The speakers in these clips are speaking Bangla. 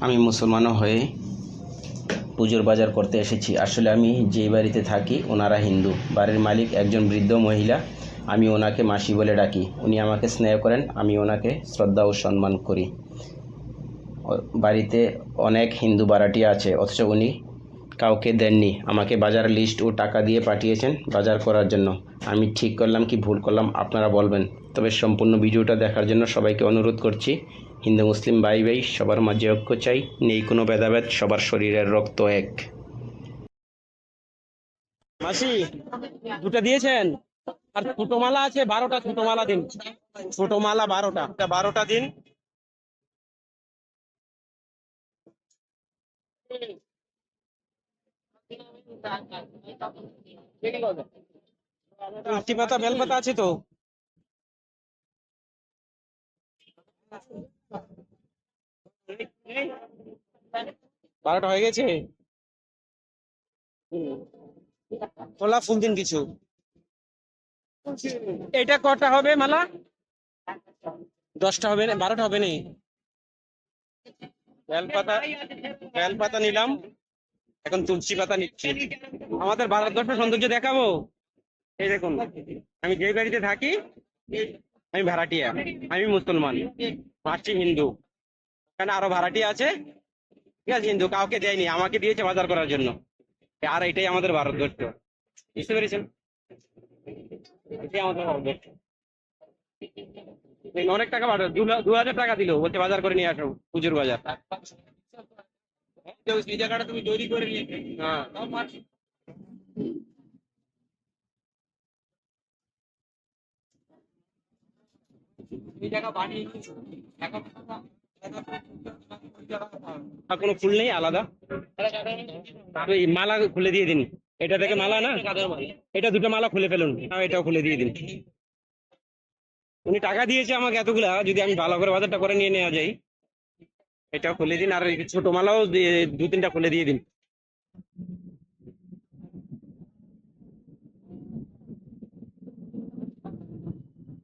আমি মুসলমানও হয়ে পুজোর বাজার করতে এসেছি। আসলে আমি যেই বাড়িতে থাকি ওনারা হিন্দু। বাড়ির মালিক একজন বৃদ্ধ মহিলা। আমি ওনাকে মাসি বলে ডাকি। উনি আমাকে স্নেহ করেন, আমি ওনাকে শ্রদ্ধা ও সম্মান করি। বাড়িতে অনেক হিন্দু ভাড়াটিয়া আছে, অথচ উনি কাউকে দেননি। আমাকে বাজার লিস্ট ও টাকা দিয়ে পাঠিয়েছেন বাজার করার জন্য। আমি ঠিক করলাম কি ভুল করলাম আপনারা বলবেন। তবে সম্পূর্ণ ভিডিওটা দেখার জন্য সবাইকে অনুরোধ করছি। হিন্দু মুসলিম ভাই ভাই সবার মাঝে ঐক্য চাই, নেই কোনো ভেদাভেদ, সবার শরীরের রক্ত এক। মাসি, দুটো দিয়েছেন? আর ছোট মালা আছে 12টা, ছোট মালা দিন। ছোট মালা 12টা, 12টা দিন। তুলসী পাতা বেল পাতা আছে তো? বারোটা হয়ে গেছে। তোলা ফুল দিন কিছু। এটা কটা হবে মালা? 10টা হবে না? 12টা হবে না? বেলপাতা, বেলপাতা নিলাম, এখন তুলসী পাতা নিচ্ছি। আমাদের ভারতবর্ষের সৌন্দর্য দেখাবো। এই দেখুন, আমি যে বাড়িতে থাকি আমি ভাড়াটিয়া, আমি মুসলমান, মাসি হিন্দু। এখানে আরো ভাড়াটিয়া আছে, ঠিক আছে, হিন্দু কাউকে দেয়নি, আমাকে দিয়েছে বাজার করার জন্য। আর এটাই আমাদের ভারতবর্ষ, বুঝতে পেরেছেন? এটাই আমাদের ভারতবর্ষ। অনেক টাকা পাঠাও, 2000 টাকা দিল, বলছে বাজার করে নিয়ে আসো, পুজোর বাজার। এই জায়গাটা তুমি তৈরি করে নিয়ে, হ্যাঁ, এই জায়গা বানিয়ে এখন আর কোনো ফুল নেই আলাদা? ওই মালা খুলে দিয়ে দিন। এটা থেকে মালা না, এটা দুটো মালা খুলে ফেলুন, এটাও খুলে দিয়ে দিন। উনি টাকা দিয়েছে আমাকে এতগুলা, যদি আমি ভালো করে বাজারটা করে নিয়ে নেওয়া যাই। এটাও খুলে দিন, আর এই ছোট মালাও 2-3টা খুলে দিয়ে দিন।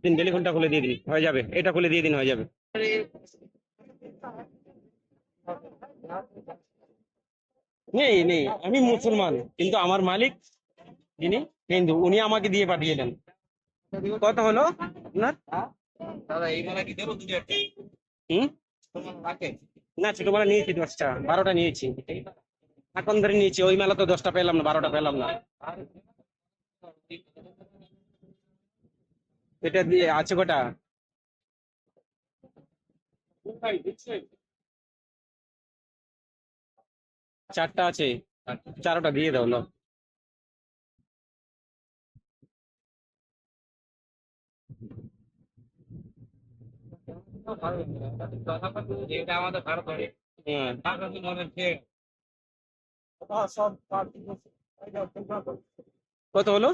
তিন বেলি ঘন্টা খুলে দিয়ে দিন, হয়ে যাবে। এটা খুলে দিয়ে দিন, হয়ে যাবে। নেই নেই, আমি মুসলমান, কিন্তু আমার মালিক যিনি হিন্দু, উনি আমাকে দিয়ে পাঠিয়ে দেন। কত হলো আপনার? দাদা এই মালা কি দেবো? হুম, না ছোট মালা নিয়েছি 10টা, 12টা নিয়েছি। এখন ধরে নিয়েছি, ওই মেলা তো 10টা পেলাম না, 12টা পেলাম না। এটা দিয়ে আছে কটা? 4টা আছে, 4টা দিয়ে দাও না। এটা আমাদের ভারত, কত হলো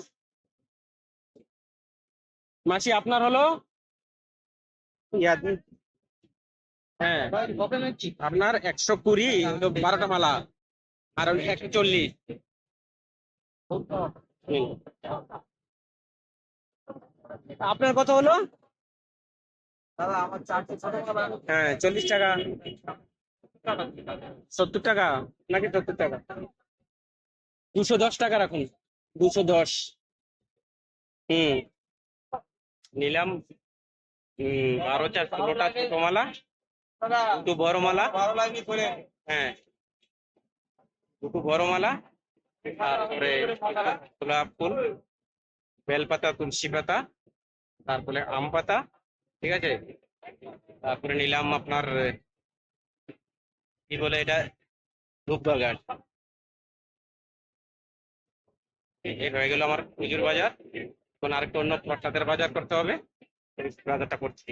মাসি আপনার হলো? হ্যাঁ, আপনার 120, 12টা মালা, আর 140। আপনার কত হলো? হ্যাঁ, 40 টাকা। 70 টাকা নাকি 70 টাকা? 210 টাকা রাখুন, 210। হুম, নিলাম। 12-4-16টা ছোট মালা, দুটো বড় মালা। হ্যাঁ, দুটো বড় মালা, তারপরে গোলাপ ফুল, বেলপাতা, তুলসী পাতা, তারপরে আম পাতা, ঠিক আছে। তারপরে নিলাম আপনার কি বলে এটা, ধূপবাগান। এই হয়ে গেল আমার পুজোর বাজার। এখন আরেকটা অন্য প্রসাদের বাজার করতে হবে, বাজারটা করছি।